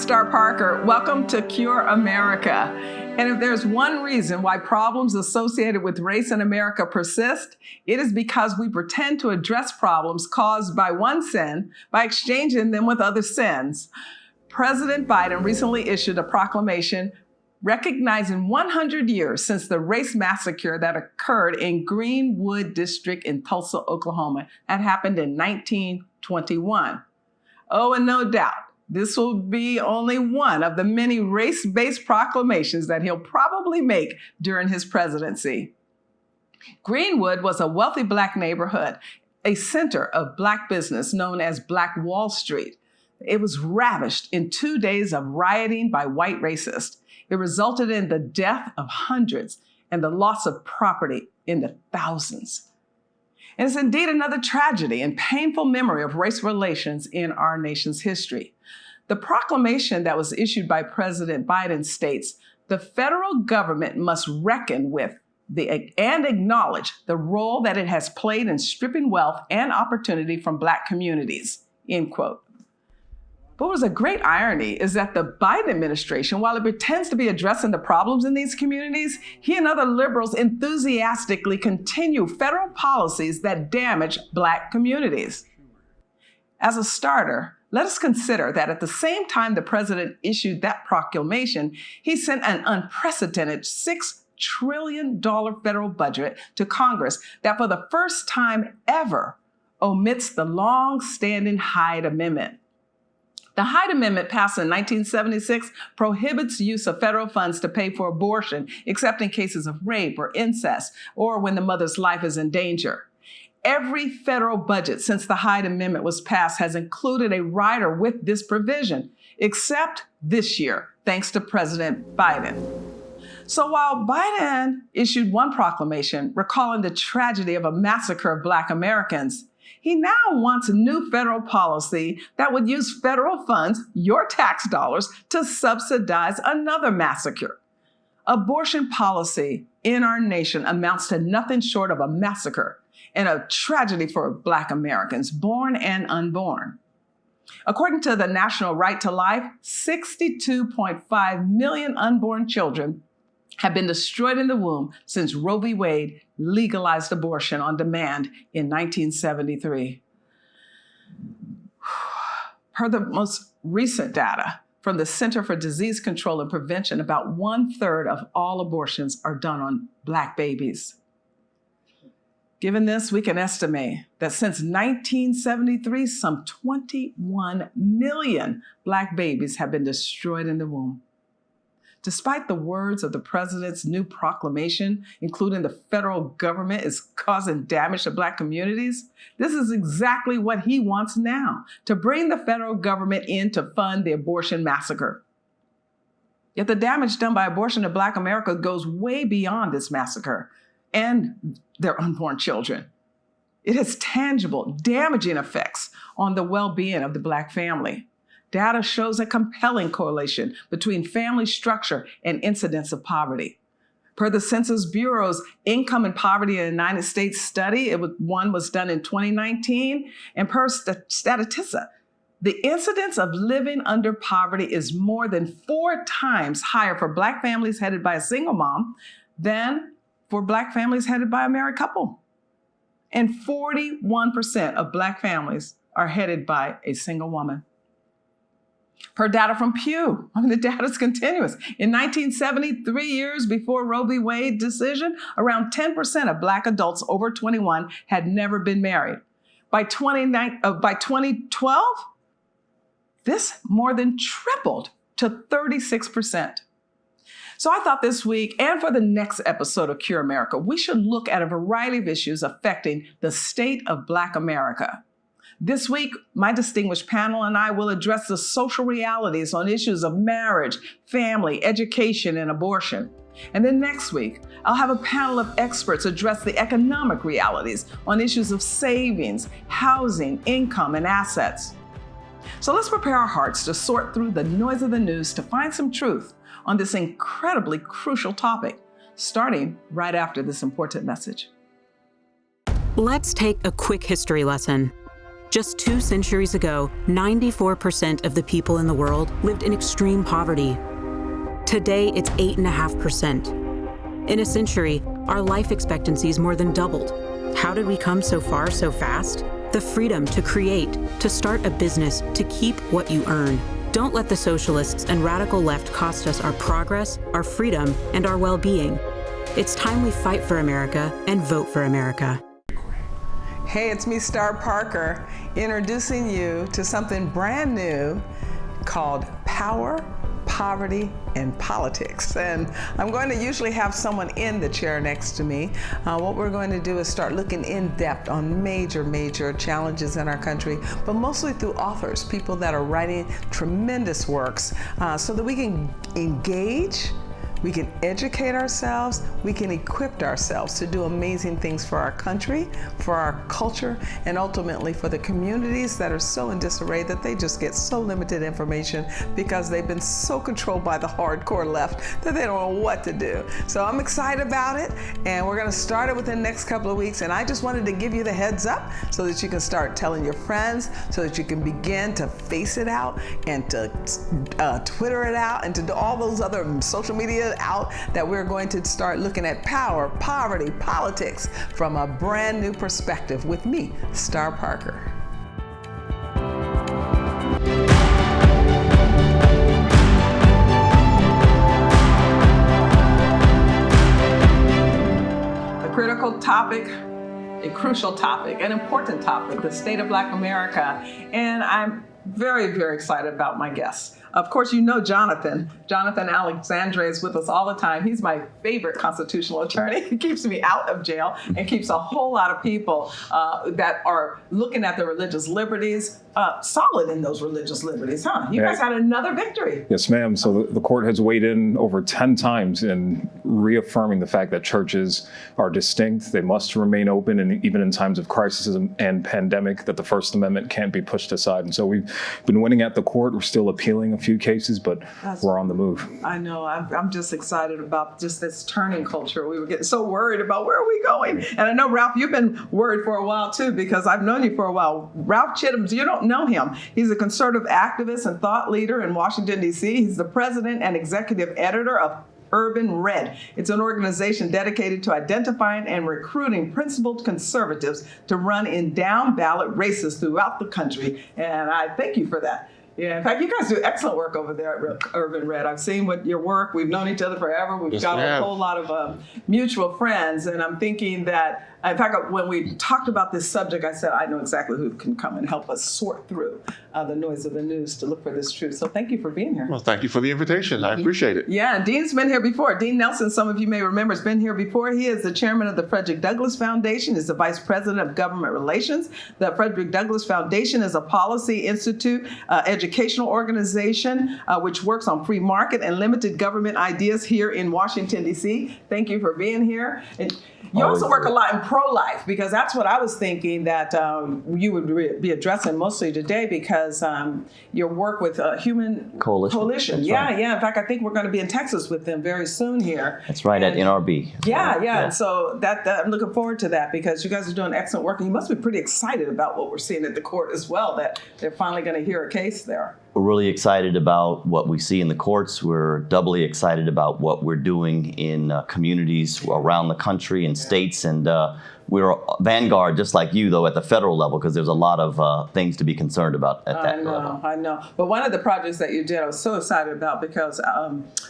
Star Parker. Welcome to Cure America. And if there's one reason why problems associated with race in America persist, it is because we pretend to address problems caused by one sin by exchanging them with other sins. President Biden recently issued a proclamation recognizing 100 years since the race massacre that occurred in Greenwood District in Tulsa, Oklahoma. That happened in 1921. Oh, and no doubt, this will be only one of the many race-based proclamations that he'll probably make during his presidency. Greenwood was a wealthy Black neighborhood, a center of Black business known as Black Wall Street. It was ravished in 2 days of rioting by white racists. It resulted in the death of hundreds and the loss of property in the thousands. And it's indeed another tragedy and painful memory of race relations in our nation's history. The proclamation that was issued by President Biden states, the federal government must reckon with and acknowledge the role that it has played in stripping wealth and opportunity from Black communities, end quote. But what was a great irony is that the Biden administration, while it pretends to be addressing the problems in these communities, he and other liberals enthusiastically continue federal policies that damage Black communities. As a starter, let us consider that at the same time the president issued that proclamation, he sent an unprecedented $6 trillion federal budget to Congress that for the first time ever omits the long-standing Hyde Amendment. The Hyde Amendment, passed in 1976, prohibits use of federal funds to pay for abortion, except in cases of rape or incest, or when the mother's life is in danger. Every federal budget since the Hyde Amendment was passed has included a rider with this provision, except this year, thanks to President Biden. So while Biden issued one proclamation recalling the tragedy of a massacre of Black Americans, he now wants a new federal policy that would use federal funds, your tax dollars, to subsidize another massacre. Abortion policy in our nation amounts to nothing short of a massacre and a tragedy for Black Americans, born and unborn. According to the National Right to Life, 62.5 million unborn children have been destroyed in the womb since Roe v. Wade legalized abortion on demand in 1973. Per the most recent data from the Center for Disease Control and Prevention, about 1/3 of all abortions are done on Black babies. Given this, we can estimate that since 1973, some 21 million Black babies have been destroyed in the womb. Despite the words of the president's new proclamation, including the federal government is causing damage to Black communities, this is exactly what he wants now, to bring the federal government in to fund the abortion massacre. Yet the damage done by abortion to Black America goes way beyond this massacre and their unborn children. It has tangible, damaging effects on the well-being of the Black family. Data shows a compelling correlation between family structure and incidence of poverty. Per the Census Bureau's Income and Poverty in the United States study, one was done in 2019, and per Statista, the incidence of living under poverty is more than 4 times higher for Black families headed by a single mom than for Black families headed by a married couple. And 41% of Black families are headed by a single woman. Per data from Pew, the data is continuous. In 1970, 3 years before Roe v. Wade decision, around 10% of Black adults over 21 had never been married. By 2012, this more than tripled to 36%. So I thought this week, and for the next episode of Cure America, we should look at a variety of issues affecting the state of Black America. This week, my distinguished panel and I will address the social realities on issues of marriage, family, education, and abortion. And then next week, I'll have a panel of experts address the economic realities on issues of savings, housing, income, and assets. So let's prepare our hearts to sort through the noise of the news to find some truth on this incredibly crucial topic, starting right after this important message. Let's take a quick history lesson. Just 2 centuries ago, 94% of the people in the world lived in extreme poverty. Today, it's 8.5%. In a century, our life expectancies more than doubled. How did we come so far so fast? The freedom to create, to start a business, to keep what you earn. Don't let the socialists and radical left cost us our progress, our freedom, and our well-being. It's time we fight for America and vote for America. Hey, it's me, Star Parker, introducing you to something brand new called Power, Poverty, and Politics. And I'm going to usually have someone in the chair next to me. What we're going to do is start looking in depth on major challenges in our country, but mostly through authors, people that are writing tremendous works, so that we can engage, we can educate ourselves, we can equip ourselves to do amazing things for our country, for our culture, and ultimately for the communities that are so in disarray that they just get so limited information because they've been so controlled by the hardcore left that they don't know what to do. So I'm excited about it, and we're gonna start it within the next couple of weeks, and I just wanted to give you the heads up so that you can start telling your friends, so that you can begin to face it out and to Twitter it out and to do all those other social media out, that we're going to start looking at power, poverty, politics from a brand new perspective with me, Star Parker. A critical topic, a crucial topic, an important topic, the state of Black America, and I'm very excited about my guests. Of course, you know Jonathan. Jonathan Alexandre is with us all the time. He's my favorite constitutional attorney. He keeps me out of jail and keeps a whole lot of people that are looking at their religious liberties solid in those religious liberties, huh? You guys had another victory. Yes, ma'am. So the court has weighed in over 10 times in reaffirming the fact that churches are distinct. They must remain open, and even in times of crisis and pandemic, that the First Amendment can't be pushed aside. And so we've been winning at the court. We're still appealing a few cases, but we're on the move. I know. I'm just excited about just this turning culture. We were getting so worried about where are we going. And I know, Ralph, you've been worried for a while, too, because I've known you for a while. Ralph Chittum, you don't know him. He's a conservative activist and thought leader in Washington, D.C. He's the president and executive editor of Urban Red. It's an organization dedicated to identifying and recruiting principled conservatives to run in down-ballot races throughout the country. And I thank you for that. Yeah, in fact, you guys do excellent work over there at Urban Red. I've seen your work. We've known each other forever. We've got a whole lot of mutual friends. And I'm thinking that, in fact, when we talked about this subject, I said, I know exactly who can come and help us sort through the noise of the news to look for this truth. So thank you for being here. Well, thank you for the invitation. I appreciate it. Yeah, and Dean's been here before. Dean Nelson, some of you may remember, has been here before. He is the chairman of the Frederick Douglass Foundation. He's the vice president of government relations. The Frederick Douglass Foundation is a policy institute, educational organization, which works on free market and limited government ideas here in Washington, D.C. Thank you for being here. And you also work a lot in pro-life, because that's what I was thinking that you would be addressing mostly today, because your work with Human Coalition. Yeah. In fact, I think we're going to be in Texas with them very soon here. That's right, at NRB. Yeah. And so that I'm looking forward to that, because you guys are doing excellent work, and you must be pretty excited about what we're seeing at the court as well, that they're finally going to hear a case there. We're really excited about what we see in the courts. We're doubly excited about what we're doing in communities around the country and states. And we're a vanguard, just like you, though, at the federal level, because there's a lot of things to be concerned about at that level. I know. But one of the projects that you did, I was so excited about, because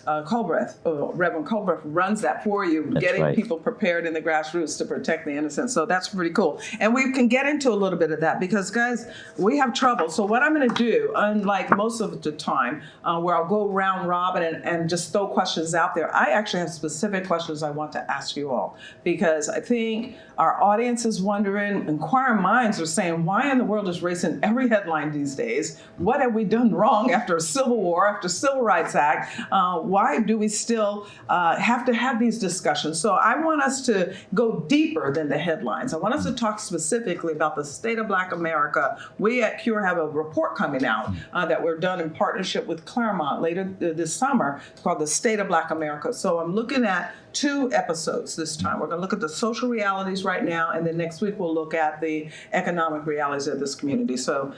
Reverend Colbreth runs that for you, getting people prepared in the grassroots to protect the innocent. So that's pretty cool. And we can get into a little bit of that, because, guys, we have trouble. So what I'm going to do, unlike most of the time, where I'll go round robin and just throw questions out there, I actually have specific questions I want to ask you all, because I think our audience is wondering, inquiring minds are saying, why in the world is race in every headline these days? What have we done wrong after a Civil War, after Civil Rights Act? Why do we still have to have these discussions? So I want us to go deeper than the headlines. I want us to talk specifically about the state of Black America. We at CURE have a report coming out that we're done in partnership with Claremont later this summer. It's called The State of Black America. So I'm looking at 2 episodes this time. We're going to look at the social realities right right now, and then next week we'll look at the economic realities of this community. So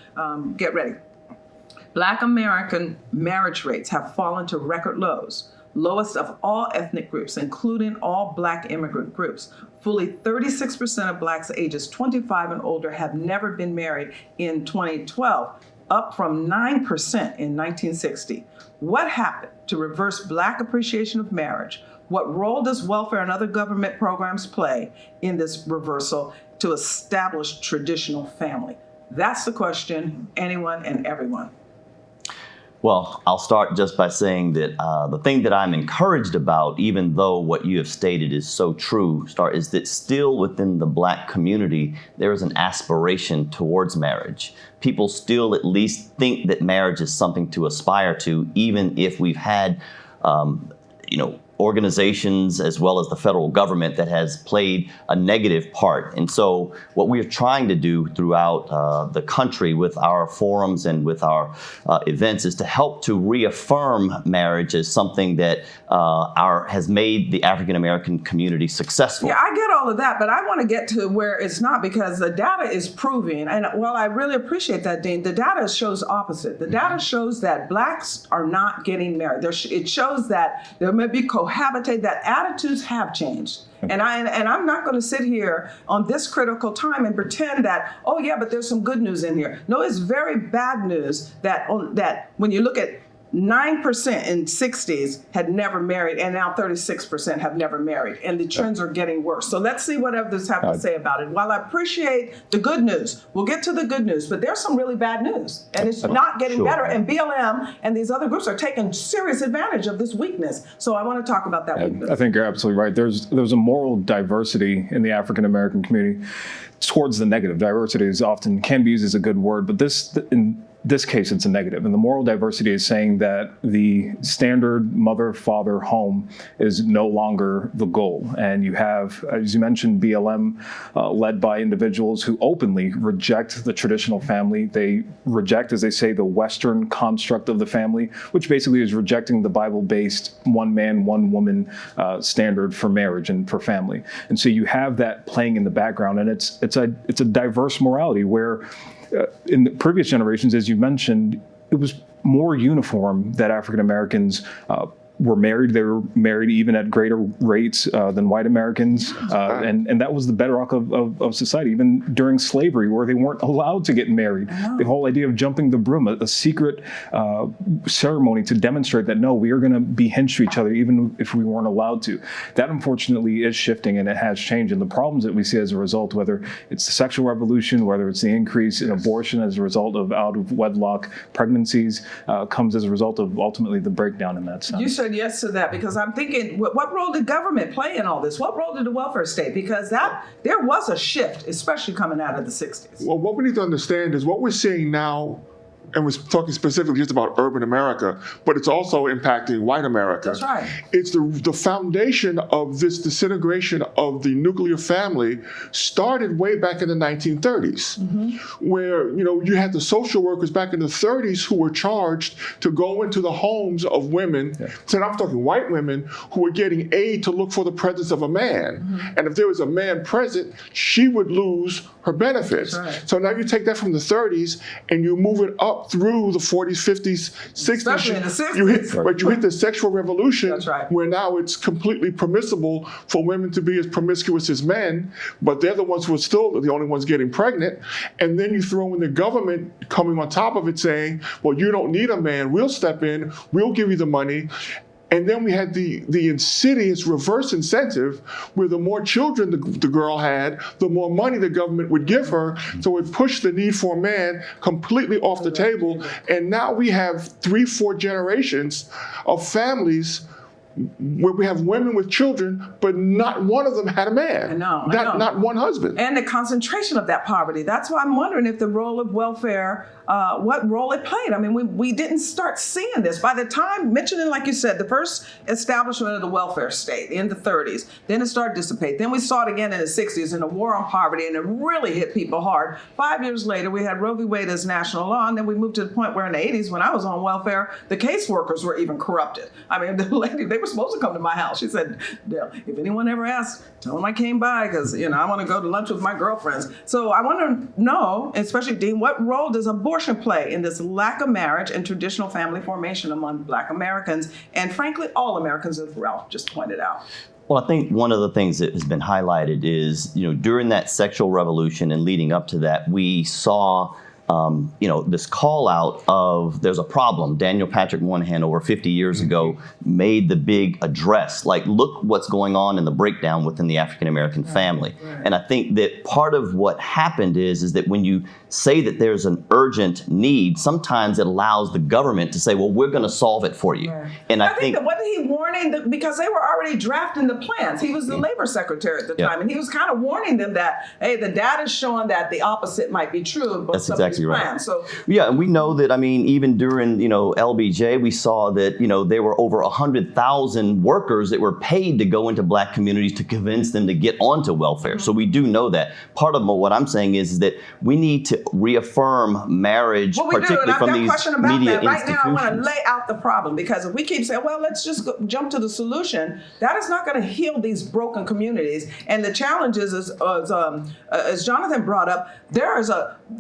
get ready. Black American marriage rates have fallen to record lows, lowest of all ethnic groups, including all Black immigrant groups. Fully 36% of Blacks ages 25 and older have never been married in 2012, up from 9% in 1960. What happened to reverse Black appreciation of marriage? What role does welfare and other government programs play in this reversal to establish traditional family? That's the question, anyone and everyone. Well, I'll start just by saying that the thing that I'm encouraged about, even though what you have stated is so true, is that still within the Black community, there is an aspiration towards marriage. People still at least think that marriage is something to aspire to, even if we've had, organizations as well as the federal government that has played a negative part. And so what we're trying to do throughout the country with our forums and with our events is to help to reaffirm marriage as something that has made the African American community successful. Yeah, I get all of that, but I want to get to where it's not, because the data is proving, and while I really appreciate that, Dean, the data shows opposite. The data shows that Blacks are not getting married. It shows that there may be cohabitate, that attitudes have changed. And I'm not going to sit here on this critical time and pretend that, oh yeah, but there's some good news in here. No, it's very bad news that when you look at 9% in 60s had never married, and now 36% have never married, and the trends are getting worse. So let's see what others have to say about it. While I appreciate the good news, we'll get to the good news, but there's some really bad news, and it's not getting better, and BLM and these other groups are taking serious advantage of this weakness. So I want to talk about that weakness. I think you're absolutely right. There's a moral diversity in the African American community towards the negative. Diversity can be used as a good word, but in this case, it's a negative. And the moral diversity is saying that the standard mother-father home is no longer the goal. And you have, as you mentioned, BLM led by individuals who openly reject the traditional family. They reject, as they say, the Western construct of the family, which basically is rejecting the Bible-based one man, one woman standard for marriage and for family. And so you have that playing in the background, and it's a diverse morality where in the previous generations, as you mentioned, it was more uniform that African Americans were married. They were married even at greater rates than white Americans. And that was the bedrock of society, even during slavery, where they weren't allowed to get married. The whole idea of jumping the broom, a secret ceremony to demonstrate that, no, we are going to be hinged to each other, even if we weren't allowed to. That, unfortunately, is shifting, and it has changed. And the problems that we see as a result, whether it's the sexual revolution, whether it's the increase in abortion as a result of out-of-wedlock pregnancies, comes as a result of ultimately the breakdown in that sense. You said yes to that, because I'm thinking, what role did government play in all this? What role did the welfare state? Because there was a shift, especially coming out of the 60s. Well, what we need to understand is what we're seeing now, and we're talking specifically just about urban America, but it's also impacting white America. That's right. It's the foundation of this disintegration of the nuclear family started way back in the 1930s, where you had the social workers back in the 30s who were charged to go into the homes of women. So I'm talking white women who were getting aid to look for the presence of a man. And if there was a man present, she would lose her benefits. That's right. So now you take that from the 30s and you move it up through the 40s, 50s, 60s. Especially in the 60s. You hit the sexual revolution. That's right. Where now it's completely permissible for women to be as promiscuous as men, but they're the ones who are still the only ones getting pregnant. And then you throw in the government coming on top of it saying, well, you don't need a man, we'll step in, we'll give you the money. And then we had the insidious reverse incentive where the more children the girl had, the more money the government would give her. So it pushed the need for a man completely off the table. And now we have 3-4 generations of families where we have women with children, but not one of them had a man. I know. Not one husband. And the concentration of that poverty. That's why I'm wondering if the role of welfare what role it played. I mean, we didn't start seeing this. By the time, mentioning, like you said, the first establishment of the welfare state in the 30s, then it started to dissipate. Then we saw it again in the 60s in the war on poverty, and it really hit people hard. 5 years later, we had Roe v. Wade as national law, and then we moved to the point where in the 80s, when I was on welfare, the caseworkers were even corrupted. I mean, the lady, they were supposed to come to my house. She said, if anyone ever asks, tell them I came by because, I want to go to lunch with my girlfriends. So I want to know, especially Dean, what role does abortion play in this lack of marriage and traditional family formation among Black Americans, and frankly, all Americans, as Ralph just pointed out? Well, I think one of the things that has been highlighted is, during that sexual revolution and leading up to that, we saw this call out of there's a problem. Daniel Patrick Moynihan over 50 years ago made the big address, like, look what's going on in the breakdown within the African American family. Right. And I think that part of what happened is that when you say that there's an urgent need, sometimes it allows the government to say, well, we're going to solve it for you. Right. And I think that wasn't he warning, because they were already drafting the plans. He was the labor secretary at the time, and he was kind of warning them that, hey, the data is showing that the opposite might be true. That's exactly right. So yeah, and we know that, even during, LBJ, we saw that, there were over 100,000 workers that were paid to go into Black communities to convince them to get onto welfare. So we do know that. Part of what I'm saying is that we need to reaffirm marriage, particularly from these media institutions. Right now, I want to lay out the problem, because if we keep saying, well, let's just jump to the solution, that is not going to heal these broken communities. And the challenge is, as Jonathan brought up, there is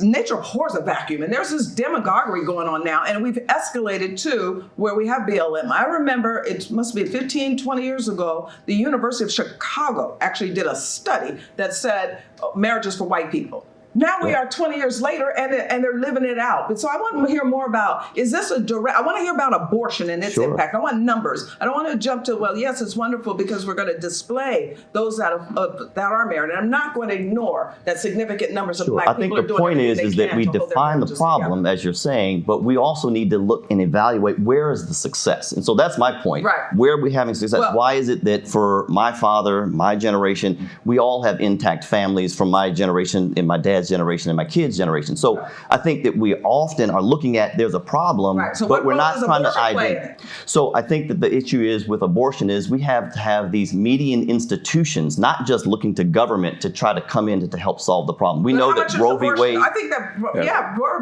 nature abhors a vacuum, and there's this demagoguery going on now, and we've escalated to where we have BLM. I remember, it must be 15, 20 years ago, the University of Chicago actually did a study that said marriage is for white people. Now we are 20 years later, and they're living it out. But so I want to hear more about, is this a direct, I want to hear about abortion and its impact. I want numbers. I don't want to jump to, well, yes, it's wonderful because we're going to display those that are married. And I'm not going to ignore that significant numbers of Black people are doing everything they can. I think the point is that we define the problem, as you're saying, but we also need to look and evaluate where is the success. And so that's my point. Right. Where are we having success? Well, why is it that for my father, my generation, we all have intact families, from my generation and my dad's generation and my kids' generation? So I think that we often are looking at there's a problem, so but we're not trying to identify. So I think that the issue is with abortion is we have to have these median institutions, not just looking to government to try to come in to help solve the problem. We know that Roe v. Wade. I think that,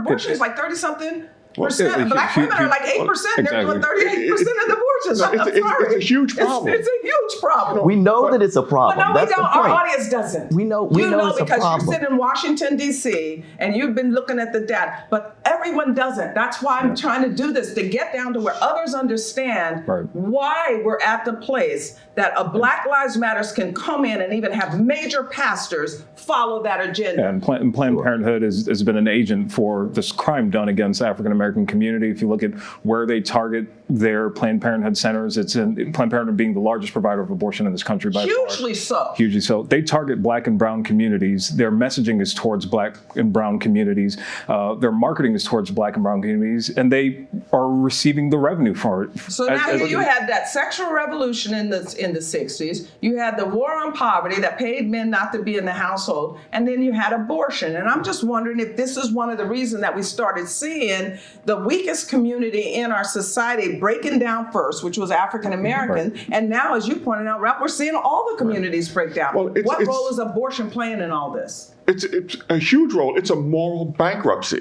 abortion is like 30-something percent. Black women are like 8%. They're doing 38% of the abortions. It's a huge problem. It's a huge problem. We know that it's a problem. But no, that's we don't. the point. Our audience doesn't. We know it's a problem. Because you sit in Washington, D.C., and you've been looking at the data. But everyone doesn't. That's why I'm trying to do this, to get down to where others understand why we're at the place that a Black Lives Matters can come in and even have major pastors follow that agenda. And Planned Parenthood has been an agent for this crime done against African American community. If you look at where they target their Planned Parenthood centers, it's in Planned Parenthood being the largest provider of abortion in this country by Hugely far. so. Hugely so. They target Black and brown communities. Their messaging is towards Black and brown communities. Their marketing is towards Black and brown communities, and they are receiving the revenue for it. So now you had that sexual revolution in the 60s. You had the war on poverty that paid men not to be in the household, and then you had abortion. And I'm just wondering if this is one of the reasons that we started seeing the weakest community in our society breaking down first, which was African American, and now, as you pointed out, Ralph, we're seeing all the communities break down. Well, what role is abortion playing in all this? It's a huge role. It's a moral bankruptcy,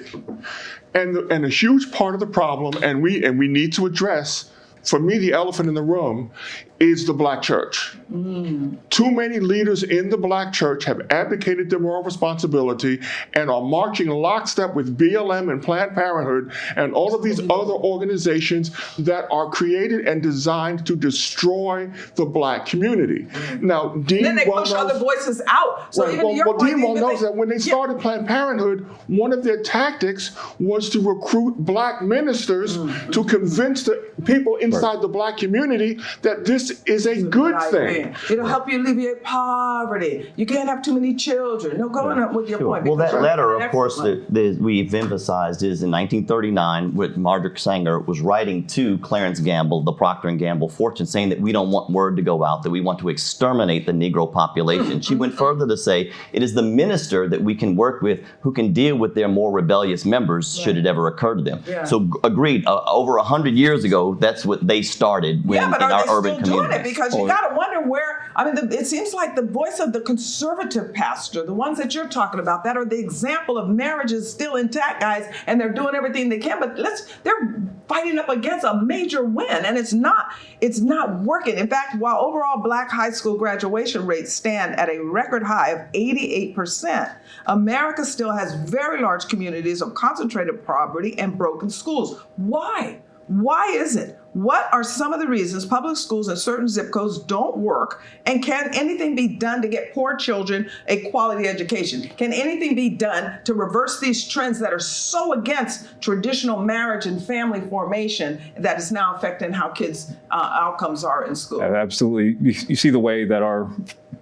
and a huge part of the problem, and we need to address. For me, the elephant in the room is the Black church. Too many leaders in the Black church have abdicated their moral responsibility and are marching lockstep with BLM and Planned Parenthood and all of these other organizations that are created and designed to destroy the Black community. Now, Dean then they push other voices out. So Dean well knows that when they started Planned Parenthood, one of their tactics was to recruit Black ministers to convince the people inside the Black community that this is a good I thing. agree. It'll help you alleviate poverty. You can't have too many children. No, going up with your point. Well, because that you're letter, an of course, excellent- that we've emphasized is in 1939, what Margaret Sanger was writing to Clarence Gamble, the Procter & Gamble fortune, saying that we don't want word to go out, that we want to exterminate the Negro population. She went further to say it is the minister that we can work with who can deal with their more rebellious members should it ever occur to them. Yeah. So agreed, over 100 years ago, that's what they started when, but in are our they urban still doing communities. it? Because you got to wonder where. I mean, it seems like the voice of the conservative pastor, the ones that you're talking about, that are the example of marriages still intact, guys, and they're doing everything they can. But they're fighting up against a major win, and it's not working. In fact, while overall Black high school graduation rates stand at a record high of 88%, America still has very large communities of concentrated poverty and broken schools. Why? Why is it? What are some of the reasons public schools in certain zip codes don't work? And can anything be done to get poor children a quality education? Can anything be done to reverse these trends that are so against traditional marriage and family formation that is now affecting how kids' outcomes are in school? Absolutely. You see the way that our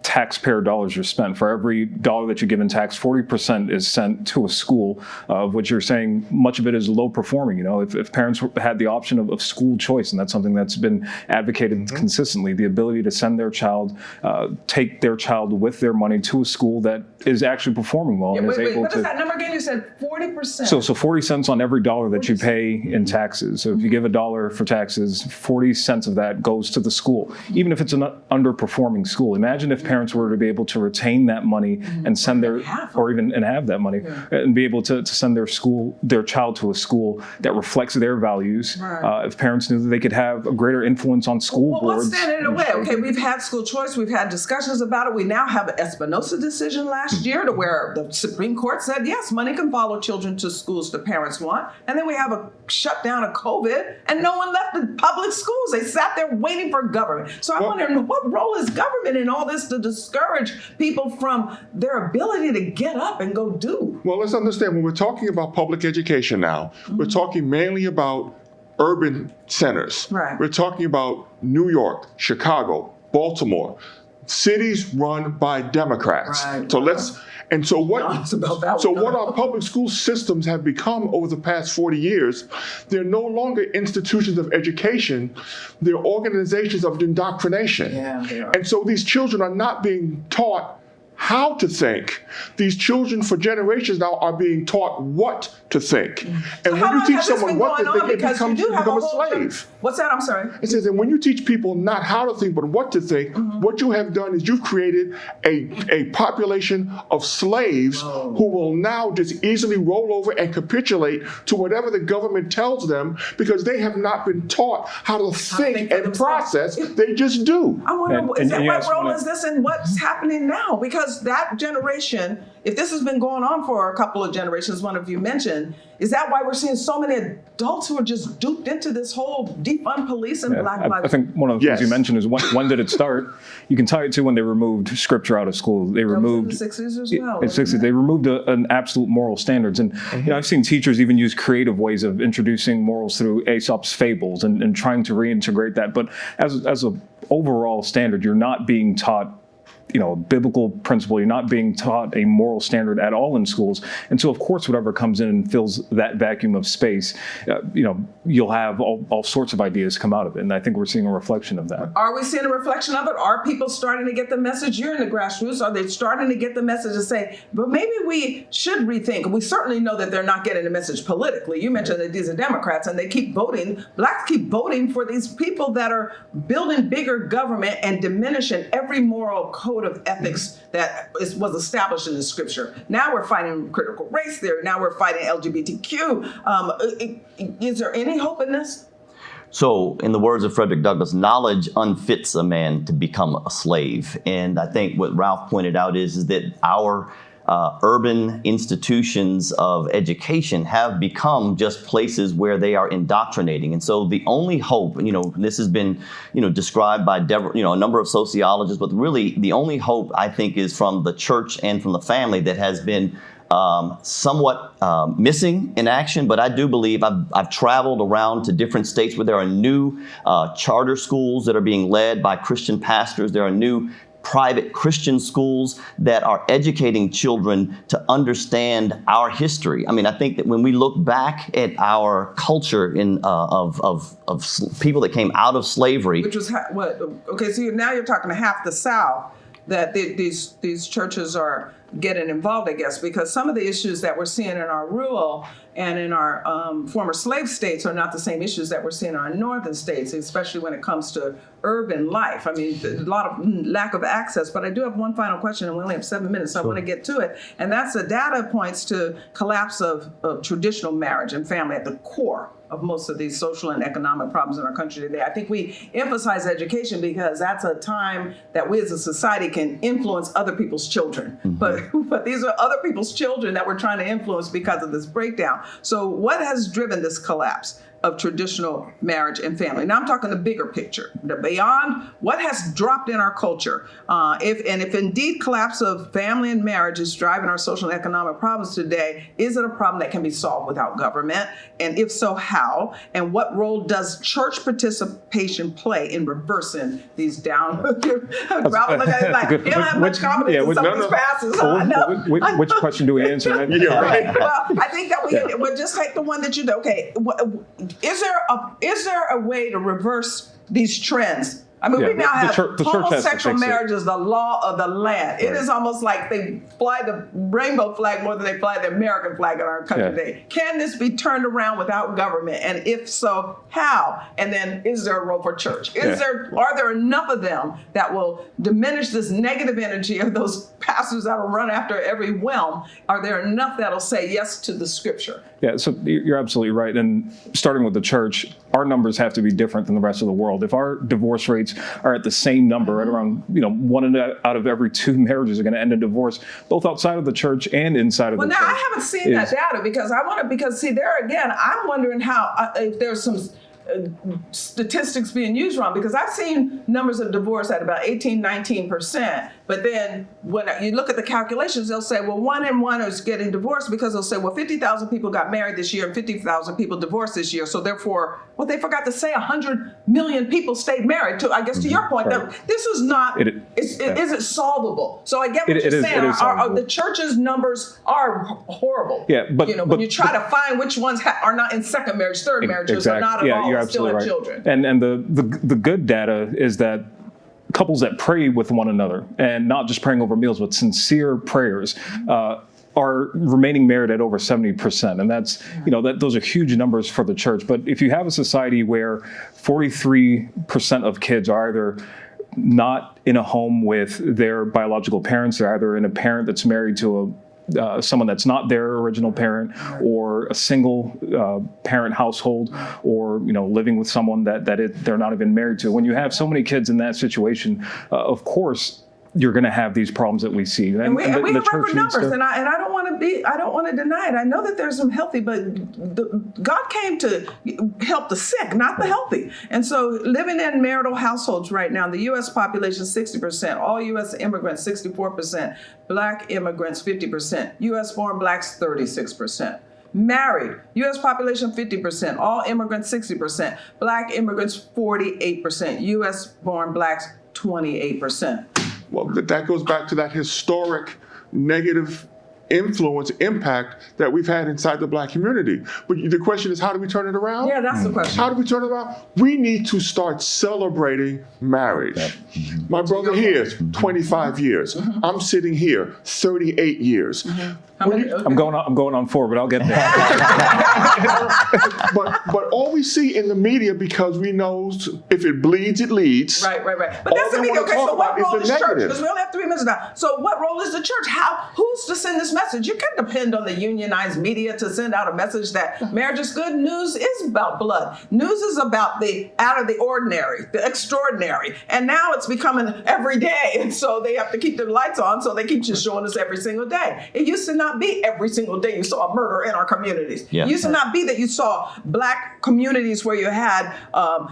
taxpayer dollars are spent. For every dollar that you give in tax, 40% is sent to a school, of which you're saying much of it is low performing. You know, if parents had the option of school choice, and that's something that's been advocated consistently, the ability to send their child, take their child with their money to a school that is actually performing well and is able what to. is that number again? You said 40%. So 40 cents on every dollar that you pay in taxes. So if you give $1 for taxes, 40 cents of that goes to the school, even if it's an underperforming school. Imagine if parents were to be able to retain that money and send their, or even and have that money and be able to send their child to a school that reflects their values. Right. If parents knew that they could have a greater influence on school Well, boards. what's standing in the way? Okay, we've had school choice. We've had discussions about it. We now have an Espinosa decision last year to where the Supreme Court said, yes, money can follow children to schools the parents want. And then we have a shutdown of COVID and no one left the public schools. They sat there waiting for government. So I'm wondering, what role is government in all this to discourage people from their ability to get up and go do? Well, let's understand, when we're talking about public education now, we're talking mainly about urban centers. Right. We're talking about New York, Chicago, Baltimore, cities run by Democrats. Right. So what What our public school systems have become over the past 40 years, they're no longer institutions of education, they're organizations of indoctrination. Yeah, they are. And so these children are not being taught how to think. These children for generations now are being taught what to think. And when you teach someone what to think, it becomes a slave. What's that? I'm sorry. It says that when you teach people not how to think, but what to think, what you have done is you've created a population of slaves who will now just easily roll over and capitulate to whatever the government tells them because they have not been taught how to think and process. They just do. I wonder, what role is is this in what's happening now? Because that generation, if this has been going on for a couple of generations, one of you mentioned, is that why we're seeing so many adults who are just duped into this whole defund police and Black Lives? I think one of the things you mentioned is when did it start? You can tie it to when they removed scripture out of school. They removed in the 60s as well. In 60s, they removed an absolute moral standards. And you know, I've seen teachers even use creative ways of introducing morals through Aesop's fables and trying to reintegrate that. But as a overall standard, you're not being taught, you know, a biblical principle. You're not being taught a moral standard at all in schools. And so, of course, whatever comes in and fills that vacuum of space, you know, you'll have all sorts of ideas come out of it. And I think we're seeing a reflection of that. Are we seeing a reflection of it? Are people starting to get the message? You're in the grassroots. Are they starting to get the message and say, but maybe we should rethink? We certainly know that they're not getting the message politically. You mentioned that these are Democrats and they keep voting. Blacks keep voting for these people that are building bigger government and diminishing every moral code of ethics that was established in the scripture. Now we're fighting critical race theory. Now we're fighting LGBTQ. Is there any hope in this? So, in the words of Frederick Douglass, knowledge unfits a man to become a slave. And I think what Ralph pointed out is that our urban institutions of education have become just places where they are indoctrinating. And so the only hope, you know, this has been, you know, described by, a number of sociologists, but really the only hope I think is from the church and from the family that has been somewhat missing in action, but I do believe I've traveled around to different states where there are new charter schools that are being led by Christian pastors. There are new private Christian schools that are educating children to understand our history. I mean, I think that when we look back at our culture of people that came out of slavery, which was okay. So now you're talking to half the South, that these churches are getting involved, I guess, because some of the issues that we're seeing in our rural and in our former slave states are not the same issues that we're seeing in our northern states, especially when it comes to urban life. I mean, a lot of lack of access. But I do have one final question, and we only have 7 minutes, so I want to get to it. And that's the data points to collapse of traditional marriage and family at the core of most of these social and economic problems in our country today. I think we emphasize education because that's a time that we as a society can influence other people's children. But these are other people's children that we're trying to influence because of this breakdown. So what has driven this collapse of traditional marriage and family? Now I'm talking the bigger picture, the beyond what has dropped in our culture. If indeed collapse of family and marriage is driving our social and economic problems today, is it a problem that can be solved without government? And if so, how? And what role does church participation play in reversing these down? Robert, look at it like, you don't have much confidence in some of these passes. Which question do we answer? Well, I think that we'll just take the one that you know. Okay, is there a way to reverse these trends? I mean, we now have homosexual marriage is the law of the land. It is almost like they fly the rainbow flag more than they fly the American flag in our country today. Can this be turned around without government? And if so, how? And then is there a role for church? Are there enough of them that will diminish this negative energy of those pastors that will run after every whim? Are there enough that'll say yes to the scripture? Yeah, so you're absolutely right. And starting with the church, our numbers have to be different than the rest of the world. If our divorce rates are at the same number, at around 1 out of every 2 marriages are going to end in divorce, both outside of the church and inside of the church. Well, now I haven't seen that data because see, there again, I'm wondering how if there's some statistics being used wrong, because I've seen numbers of divorce at about 18-19%. But then when you look at the calculations, they'll say, well, 1 in 1 is getting divorced, because they'll say, well, 50,000 people got married this year and 50,000 people divorced this year. So therefore, well, they forgot to say 100 million people stayed married. To, I guess, to your point, that this is not, isn't solvable. So I get what you're saying. The church's numbers are horrible. Yeah, but when you try to find which ones are not in second marriage, third marriages, or not at all, you're still have right. children. And the good data is that couples that pray with one another, and not just praying over meals, but sincere prayers, are remaining married at over 70%. And that's, those are huge numbers for the church. But if you have a society where 43% of kids are either not in a home with their biological parents, they're either in a parent that's married to someone that's not their original parent, or a single parent household, or living with someone that they're not even married to. When you have so many kids in that situation, of course you're going to have these problems that we see. And we have record numbers, and I don't want to deny it. I know that there's some healthy, but God came to help the sick, not the healthy. And so living in marital households right now, the U.S. population 60%, all U.S. immigrants 64%, Black immigrants 50%, U.S.-born Blacks 36%. Married, U.S. population 50%, all immigrants 60%, Black immigrants 48%, U.S.-born Blacks 28%. Well, that goes back to that historic negative impact that we've had inside the Black community. But the question is, how do we turn it around? Yeah, that's the question. How do we turn it around? We need to start celebrating marriage. My brother here is 25 years. I'm sitting here 38 years. I'm going on 4, but I'll get there. but all we see in the media, because we know if it bleeds, it leads. Right. But that's the media. Okay, so what role is church? Because we only have 3 minutes now. So what role is the church? Who's to send this message? You can't depend on the unionized media to send out a message that marriage is good. News is about blood. News is about the out of the ordinary, the extraordinary. And now it's becoming every day. And so they have to keep their lights on, so they keep just showing us every single day. It used to not be every single day you saw a murder in our communities. Yeah. It used to not be that you saw Black communities where you had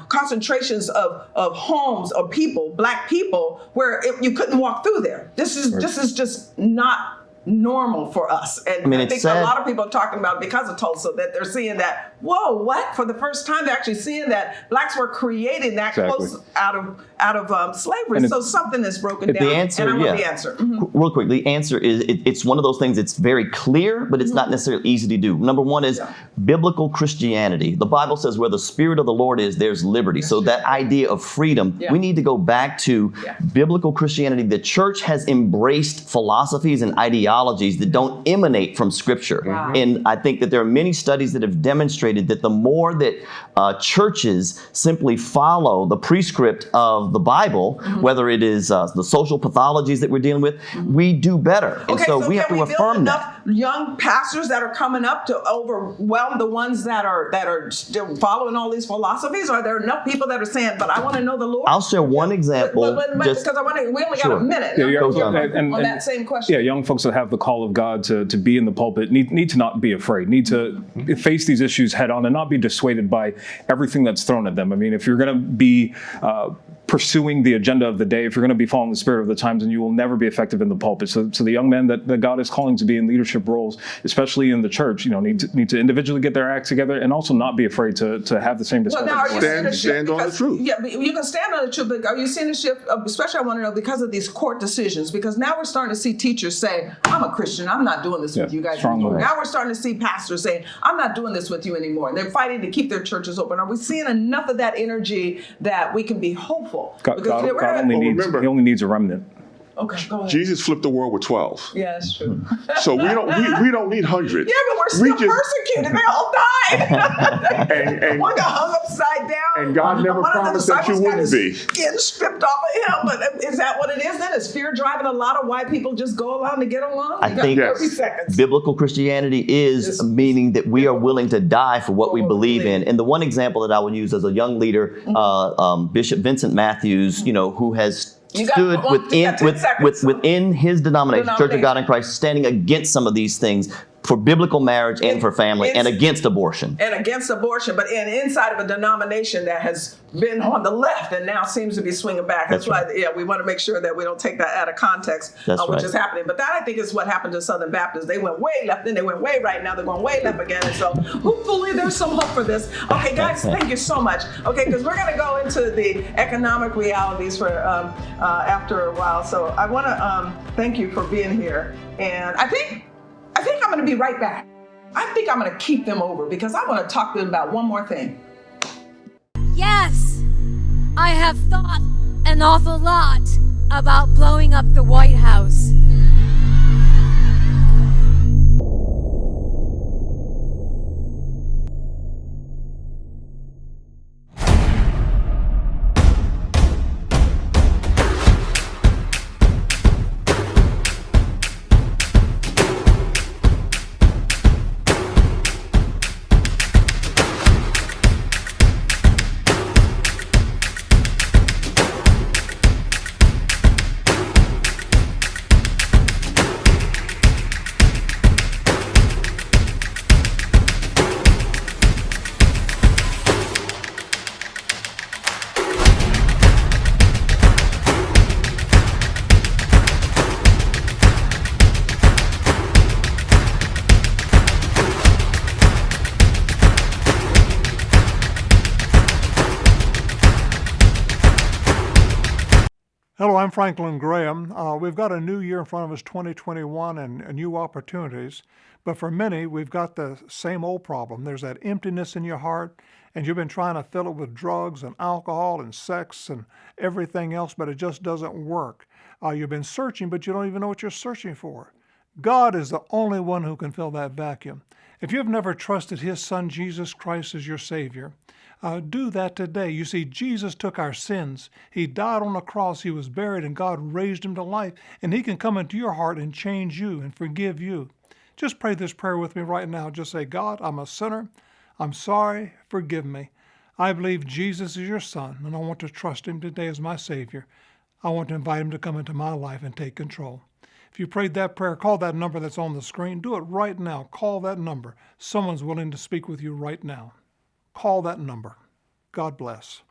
concentrations of homes of people, Black people, where you couldn't walk through there. This is just not normal for us. And I mean, I it's think sad. a lot of people are talking about it because of Tulsa, that they're seeing that, whoa, what? For the first time, they're actually seeing that blacks were created that Exactly. close out of slavery. And So something is broken the down. answer, and I want yeah. the answer. Mhm. Real quick, the answer is it's one of those things that's very clear, but it's not necessarily easy to do. Number one is biblical Christianity. The Bible says where the Spirit of the Lord is, there's liberty. So that idea of freedom, we need to go back to biblical Christianity. The church has embraced philosophies and ideologies that don't emanate from Scripture. Wow. And I think that there are many studies that have demonstrated that the more that churches simply follow the prescript of the Bible, whether it is the social pathologies that we're dealing with, we do better. And Okay, so we have can to we build affirm enough that. young pastors that are coming up to overwhelm the ones that are still following all these philosophies? Are there enough people that are saying, but I want to know the Lord? I'll share one example. But just, because we only got Sure. a minute. Yeah, on that same question. Yeah, young folks that have the call of God to be in the pulpit need to not be afraid, need to face these issues head on and not be dissuaded by everything that's thrown at them. I mean, if you're going to be pursuing the agenda of the day, if you're going to be following the spirit of the times, then you will never be effective in the pulpit. So the young men that God is calling to be in leadership roles, especially in the church, need to individually get their act together and also not be afraid to have the same Well, discussion. now, are you seeing a shift? Stand on the Because- truth. Yeah, but you can stand on the truth, but are you seeing a shift, especially I want to know, because of these court decisions? Because now we're starting to see teachers say, I'm a Christian, I'm not doing this with you guys strong anymore. words. Now we're starting to see pastors saying, I'm not doing this with you anymore. And they're fighting to keep their churches open. Are we seeing enough of that energy that we can be hopeful? God only needs a remnant. Okay, go ahead. Jesus flipped the world with 12. Yeah, that's true. So we don't need hundreds. Yeah, but we're still persecuted. They all died. And One got hung upside down. And God never One of the promised that you disciples got wouldn't his be. Skin stripped off of him. But is that what it is then? Is fear driving a lot of white people just go along to get along? I You got think 30 seconds. biblical Christianity is meaning that we are willing to die for what we believe in. And the one example that I would use as a young leader, Bishop Vincent Matthews, who has stood within his denomination, Church of God in Christ, standing against some of these things for biblical marriage and for family and against abortion. And against abortion, but inside of a denomination that has been on the left and now seems to be swinging back. That's why, we want to make sure that we don't take that out of context, which is happening. But that, I think, is what happened to Southern Baptists. They went way left, then they went way right. Now they're going way left again. And so hopefully there's some hope for this. Okay, guys, thank you so much. Okay, because we're going to go into the economic realities for after a while. So I want to thank you for being here. And I think I'm going to be right back. I think I'm going to keep them over because I want to talk to them about one more thing. Yes, I have thought an awful lot about blowing up the White House. Hello, I'm Franklin Graham. We've got a new year in front of us, 2021, and new opportunities. But for many, we've got the same old problem. There's that emptiness in your heart, and you've been trying to fill it with drugs and alcohol and sex and everything else, but it just doesn't work. You've been searching, but you don't even know what you're searching for. God is the only one who can fill that vacuum. If you've never trusted His Son, Jesus Christ, as your Savior, do that today. You see, Jesus took our sins. He died on the cross. He was buried, and God raised Him to life. And He can come into your heart and change you and forgive you. Just pray this prayer with me right now. Just say, God, I'm a sinner. I'm sorry. Forgive me. I believe Jesus is your Son, and I want to trust Him today as my Savior. I want to invite Him to come into my life and take control. If you prayed that prayer, call that number that's on the screen. Do it right now. Call that number. Someone's willing to speak with you right now. Call that number. God bless.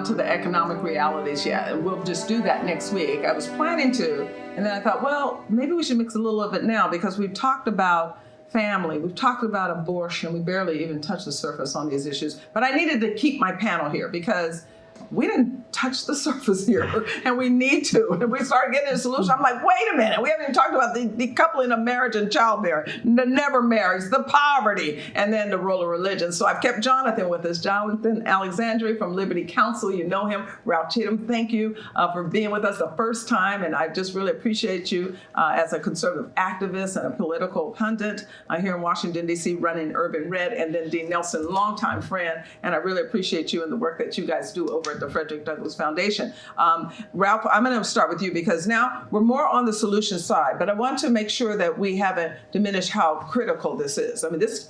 to the economic realities yet, and we'll just do that next week. I was planning to, and then I thought, well, maybe we should mix a little of it now, because we've talked about family, we've talked about abortion, we barely even touched the surface on these issues, but I needed to keep my panel here because we didn't touch the surface here, and we need to. And we started getting a solution. I'm like, wait a minute, we haven't even talked about the decoupling of marriage and childbearing, the never marriage, the poverty, and then the role of religion. So I've kept Jonathan with us, Jonathan Alexandri from Liberty Counsel. You know him. Ralph Cheatham, thank you for being with us the first time, and I just really appreciate you as a conservative activist and a political pundit here in Washington, D.C., running Urban Red, and then Dean Nelson, longtime friend, and I really appreciate you and the work that you guys do over at the Frederick Douglass Foundation. Ralph, I'm going to start with you because now we're more on the solution side, but I want to make sure that we haven't diminished how critical this is. I mean, this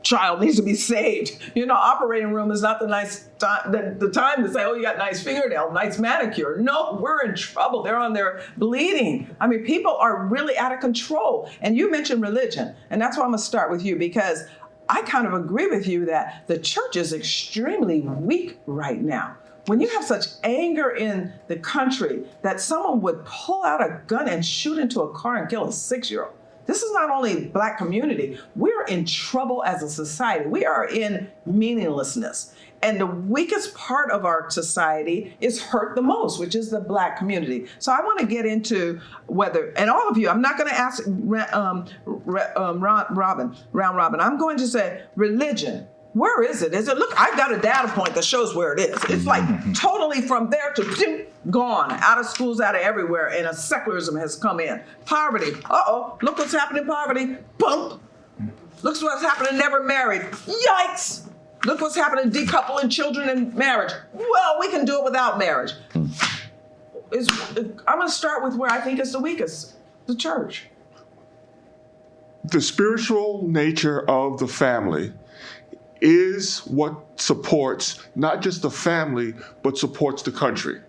child needs to be saved. You know, operating room is not the nice time, the time to say, oh, you got nice fingernail, nice manicure. No, we're in trouble. They're on there bleeding. I mean, people are really out of control. And you mentioned religion, and that's why I'm going to start with you, because I kind of agree with you that the church is extremely weak right now. When you have such anger in the country that someone would pull out a gun and shoot into a car and kill a 6-year-old, this is not only Black community, we're in trouble as a society. We are in meaninglessness. And the weakest part of our society is hurt the most, which is the Black community. So I want to get into whether, and all of you, I'm not going to ask round robin. I'm going to say religion. Where is it? Is it? Look, I've got a data point that shows where it is. It's like totally from there to gone, out of schools, out of everywhere, and a secularism has come in. Poverty. Uh-oh, look what's happening in poverty. Bump. Look what's happening never married. Yikes. Look what's happening decoupling children and marriage. Well, we can do it without marriage. I'm going to start with where I think is the weakest, the church. The spiritual nature of the family is what supports not just the family, but supports the country.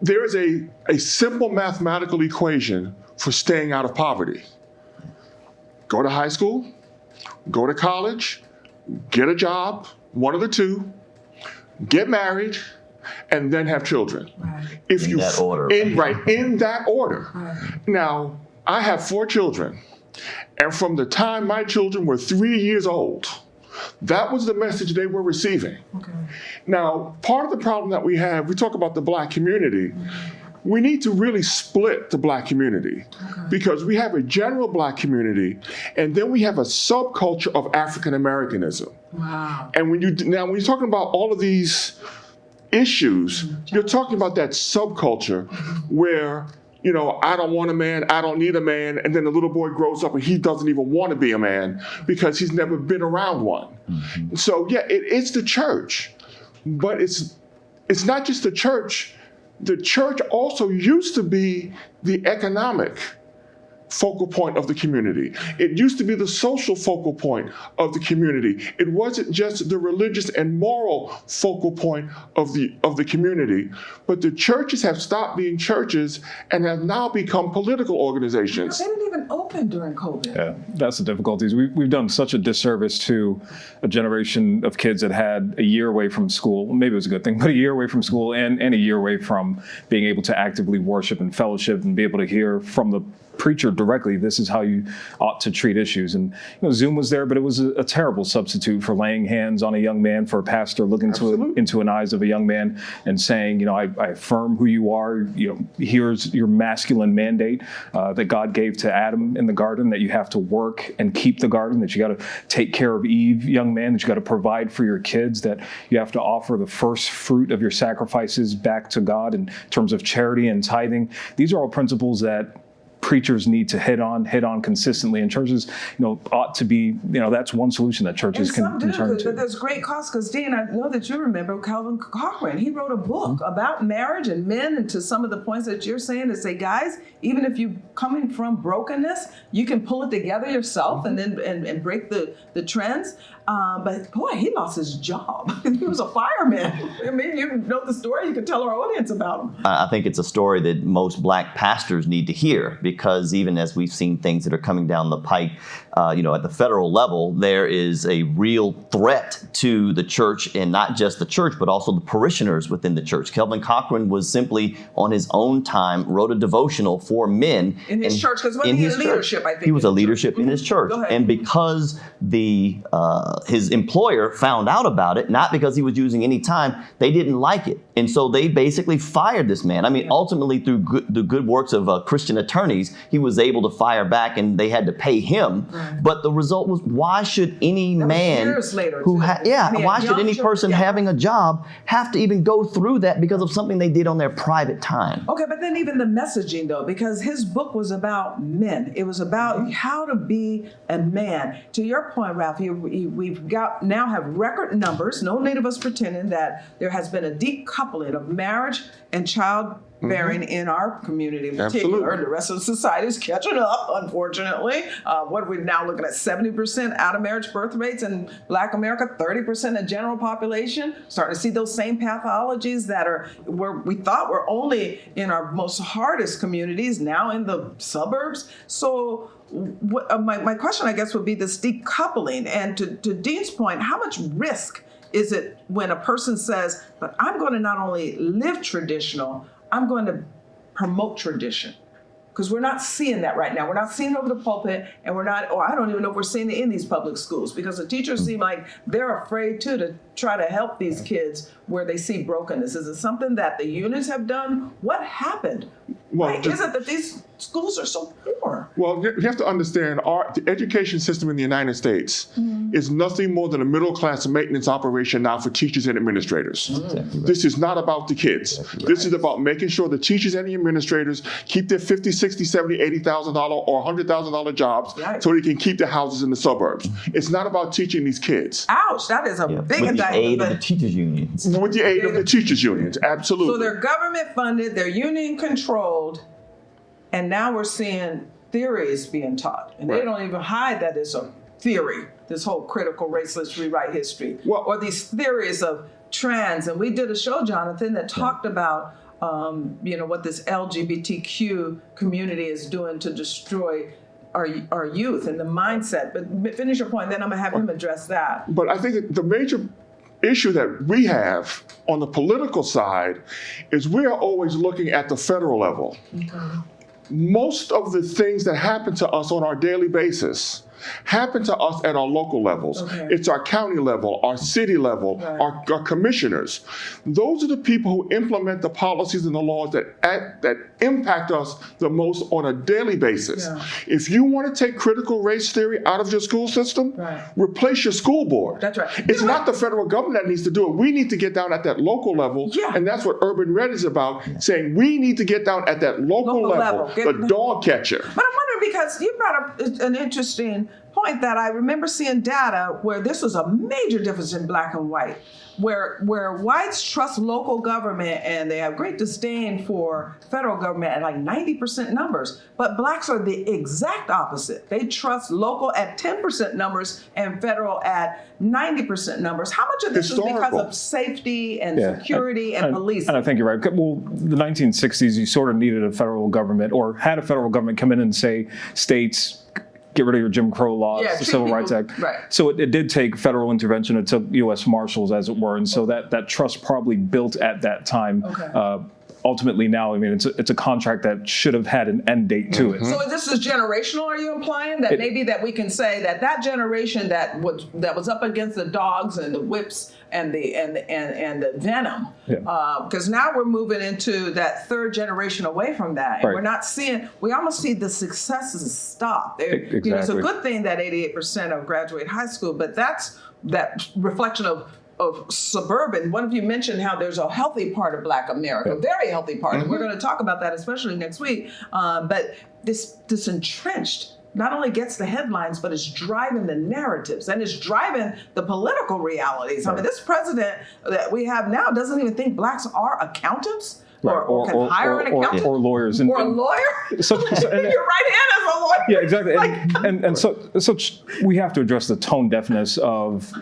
There is a simple mathematical equation for staying out of poverty. Go to high school, go to college, get a job, one of the two, get married, and then have children. Right. In that order. In that order. Right. Now, I have 4 children. And from the time my children were 3 years old, that was the message they were receiving. Okay. Now, part of the problem that we have, we talk about the Black community, we need to really split the Black community because we have a general Black community and then we have a subculture of African Americanism. Wow. And when you're talking about all of these issues, you're talking about that subculture where, you know, I don't want a man, I don't need a man, and then the little boy grows up and he doesn't even want to be a man because he's never been around one. Mm-hmm. So yeah, it's the church, but it's not just the church. The church also used to be the economic focal point of the community. It used to be the social focal point of the community. It wasn't just the religious and moral focal point of the community, but the churches have stopped being churches and have now become political organizations. They didn't even open during COVID. Yeah, that's the difficulties. We've done such a disservice to a generation of kids that had a year away from school. Maybe it was a good thing, but a year away from school and a year away from being able to actively worship and fellowship and be able to hear from the preacher directly, this is how you ought to treat issues. And Zoom was there, but it was a terrible substitute for laying hands on a young man, for a pastor looking into an eyes of a young man and saying, I affirm who you are. Here's your masculine mandate that God gave to Adam in the garden, that you have to work and keep the garden, that you got to take care of Eve, young man, that you got to provide for your kids, that you have to offer the first fruit of your sacrifices back to God in terms of charity and tithing. These are all principles that preachers need to hit on consistently, and churches, ought to be, that's one solution that churches can turn to. But there's great cost, because Dean, I know that you remember Calvin Cochran. He wrote a book about marriage and men, and to some of the points that you're saying, to say, guys, even if you coming from brokenness, you can pull it together yourself and then and break the trends. But boy, he lost his job. He was a fireman. I mean, you know the story. You could tell our audience about him. I think it's a story that most Black pastors need to hear, because because even as we've seen things that are coming down the pike, at the federal level, there is a real threat to the church, and not just the church, but also the parishioners within the church. Kelvin Cochran was simply on his own time wrote a devotional for men in his church, because wasn't he in leadership? I think he was a leadership in his church, and because his employer found out about it, not because he was using any time, they didn't like it, and so they basically fired this man. I mean, ultimately through the good works of Christian attorneys, he was able to fire back, and they had to pay him. But the result was, why should any man why should any person having a job have to even go through that because of something they did on their private time? Okay, but then even the messaging, though, because his book was about men. It was about how to be a man. To your point, Ralph, we've got now have record numbers. No need of us pretending that there has been a decoupling of marriage and childbearing in our community in particular. Absolutely. The rest of society is catching up, unfortunately. What are we now looking at? 70% out-of-marriage birth rates in Black America, 30% of general population. Starting to see those same pathologies that are where we thought were only in our most hardest communities, now in the suburbs. So my question, I guess, would be this decoupling. And to Dean's point, how much risk is it when a person says, but I'm going to not only live traditional, I'm going to promote tradition? Because we're not seeing that right now. We're not seeing it over the pulpit, and I don't even know if we're seeing it in these public schools, because the teachers seem like they're afraid too to try to help these kids where they see brokenness. Is it something that the unions have done? What happened? Why is it that these schools are so poor? Well, you have to understand, the education system in the United States is nothing more than a middle-class maintenance operation now for teachers and administrators. This is not about the kids. This is about making sure the teachers and the administrators keep their $50,000, $60,000, $70,000, $80,000 or $100,000 jobs so they can keep their houses in the suburbs. It's not about teaching these kids. Ouch, that is a big indictment. With the aid of the teachers' unions. With the aid of the teachers' unions, absolutely. So they're government funded, they're union controlled, and now we're seeing theories being taught. And they don't even hide that it's a theory, this whole critical race, let's rewrite history. Or these theories of trans. And we did a show, Jonathan, that talked about what this LGBTQ community is doing to destroy our youth and the mindset. But finish your point, then I'm gonna have him address that. But I think the major issue that we have on the political side is we are always looking at the federal level. Most of the things that happen to us on our daily basis happen to us at our local levels. It's our county level, our city level, our commissioners. Those are the people who implement the policies and the laws that impact us the most on a daily basis. If you want to take critical race theory out of your school system, replace your school board. That's right. It's not the federal government that needs to do it. We need to get down at that local level, and that's what Urban Red is about, saying we need to get down at that local level, the dog catcher. But I'm wondering, because you brought up an interesting point that I remember seeing data where this was a major difference in black and white, where whites trust local government and they have great disdain for federal government at like 90% numbers, but blacks are the exact opposite. They trust local at 10% numbers and federal at 90% numbers. How much of this is because of safety and security and policing? And I think you're right. Well, the 1960s, you sort of needed a federal government, or had a federal government come in and say, states, get rid of your Jim Crow laws, the Civil Rights Act. So it did take federal intervention. It took U.S. Marshals, as it were. And so that trust probably built at that time. Ultimately now, I mean, it's a contract that should have had an end date to it. So this is generational, are you implying? That maybe that we can say that generation that was up against the dogs and the whips and the venom, because now we're moving into that third generation away from that. And we're not seeing, we almost see the successes stop. It's a good thing that 88% of graduate high school, but that's that reflection of suburban. One of you mentioned how there's a healthy part of Black America, a very healthy part. And we're going to talk about that, especially next week. But this entrenched not only gets the headlines, but it's driving the narratives and it's driving the political realities. I mean, this president that we have now doesn't even think blacks are accountants. Or can hire an accountant. Or lawyers. Or a lawyer? Your right hand is a Yeah, exactly. And so we have to address the tone deafness of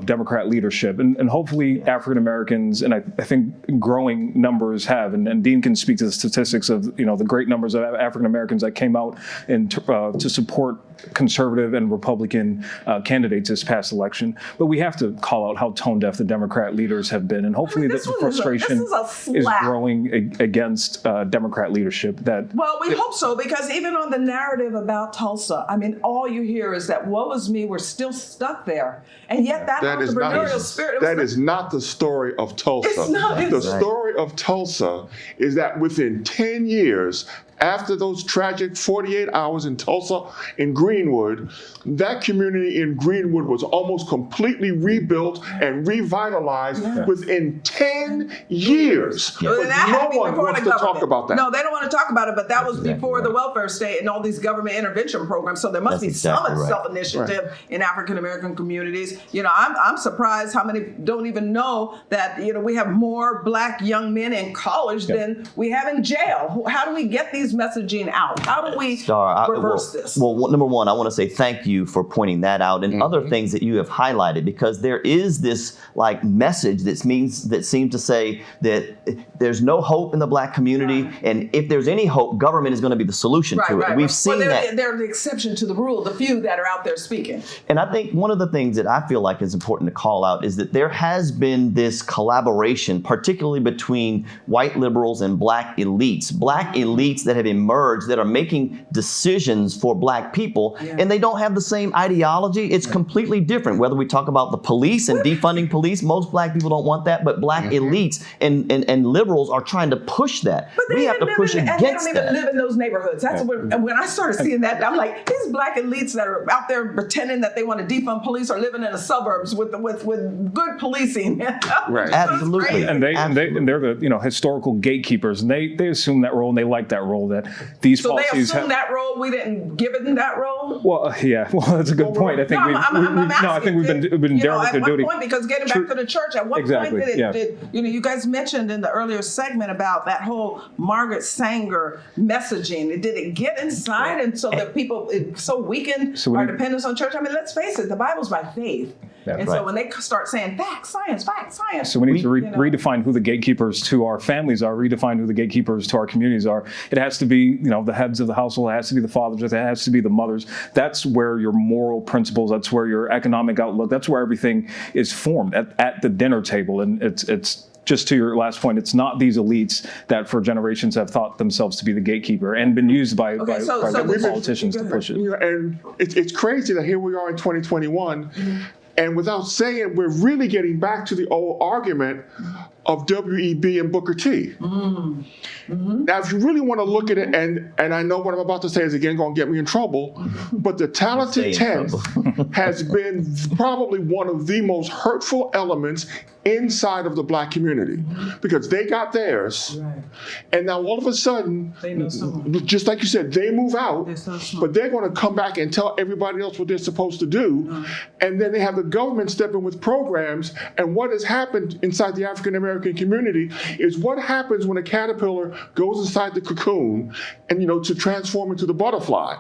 Democrat leadership, and hopefully African Americans, and I think growing numbers have, and Dean can speak to the statistics of the great numbers of African Americans that came out to support conservative and Republican candidates this past election. But we have to call out how tone deaf the Democrat leaders have been, and hopefully the frustration is growing against Democrat leadership. Well, we hope so, because even on the narrative about Tulsa, I mean, all you hear is that woe is me, we're still stuck there. And yet that entrepreneurial spirit. That is not the story of Tulsa. It's not. The story of Tulsa is that within 10 years, after those tragic 48 hours in Tulsa, in Greenwood, that community in Greenwood was almost completely rebuilt and revitalized within 10 years. Yeah. But no one wants to talk about that. No, they don't want to talk about it, but that was before the welfare state and all these government intervention programs. So there must be some self-initiative in African American communities. I'm surprised how many don't even know that, we have more Black young men in college than we have in jail. How do we get these messaging out? How do we reverse this? Well, number one, I want to say thank you for pointing that out and other things that you have highlighted, because there is this message that seems to say that there's no hope in the Black community, and if there's any hope, government is going to be the solution to it. We've seen that. They're the exception to the rule, the few that are out there speaking. And I think one of the things that I feel like is important to call out is that there has been this collaboration, particularly between white liberals and Black elites that have emerged that are making decisions for Black people, and they don't have the same ideology. It's completely different. Whether we talk about the police and defunding police, most Black people don't want that, but Black elites and liberals are trying to push that. But we have to push against that. They don't even live in those neighborhoods. That's when I started seeing that, I'm like, these Black elites that are out there pretending that they want to defund police are living in the suburbs with good policing. Right. Absolutely. And they're the historical gatekeepers, and they assume that role, and they like that role. That these policies they assume that role. We didn't give them that role. Well, yeah. Well, that's a good point. I think I think we've been daring to do it. Because getting back to the church, at what point did you guys mentioned in the earlier segment about that whole Margaret Sanger messaging? Did it get inside, and so that people so weakened our dependence on church? I mean, let's face it, the Bible's by faith. So when they start saying fact, science, so we need to redefine who the gatekeepers to our families are, redefine who the gatekeepers to our communities are. It has to be, the heads of the household, it has to be the fathers, it has to be the mothers. That's where your moral principles, that's where your economic outlook, that's where everything is formed at the dinner table. And it's just to your last point, it's not these elites that for generations have thought themselves to be the gatekeeper and been used by politicians to push it. And it's crazy that here we are in 2021, and without saying, we're really getting back to the old argument of W.E.B. and Booker T. Now, if you really want to look at it, and I know what I'm about to say is again going to get me in trouble, but the talented 10th has been probably one of the most hurtful elements inside of the Black community, because they got theirs, and now all of a sudden, just like you said, they move out, but they're going to come back and tell everybody else what they're supposed to do, and then they have the government step in with programs. And what has happened inside the African American community is what happens when a caterpillar goes inside the cocoon and to transform into the butterfly.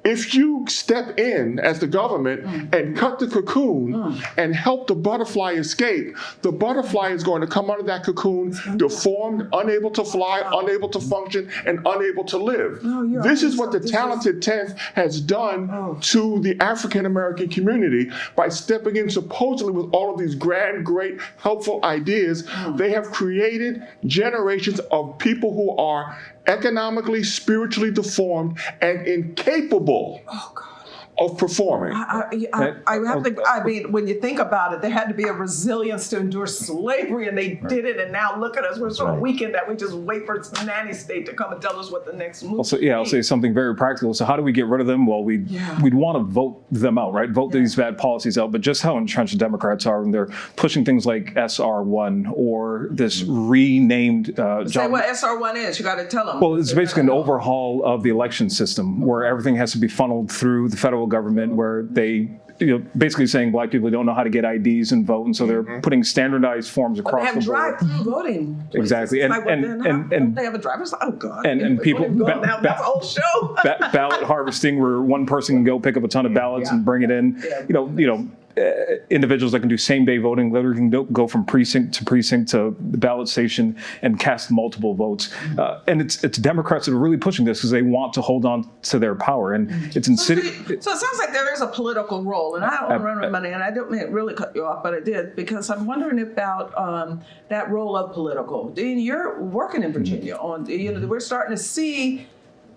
If you step in as the government and cut the cocoon and help the butterfly escape, the butterfly is going to come out of that cocoon deformed, unable to fly, unable to function, and unable to live. This is what the talented 10th has done to the African American community by stepping in supposedly with all of these grand, great, helpful ideas. They have created generations of people who are economically, spiritually deformed, and incapable of performing. I mean, when you think about it, there had to be a resilience to endure slavery, and they did it. And now look at us; we're so weakened that we just wait for nanny state to come and tell us what the next move. I'll say something very practical. So how do we get rid of them? Well, we'd want to vote them out, right? Vote these bad policies out. But just how entrenched Democrats are, when they're pushing things like SR1 or this renamed. Say what SR1 is. You got to tell them. Well, it's basically an overhaul of the election system, where everything has to be funneled through the federal government, where they basically saying black people don't know how to get IDs and vote, and so they're putting standardized forms across They have the board. drive-through voting places. Exactly. It's like, don't they have a driver's? Oh God. And people that's a whole show. ballot harvesting, where one person can go pick up a ton of ballots and bring it in. Yeah. Individuals that can do same-day voting literally can go from precinct to the ballot station and cast multiple votes. And it's Democrats that are really pushing this because they want to hold on to their power. And it's insidious. So it sounds like there is a political role, and I don't want to run with money, and I don't mean to really cut you off, but I did, because I'm wondering about that role of political. Dean, you're working in Virginia on, we're starting to see,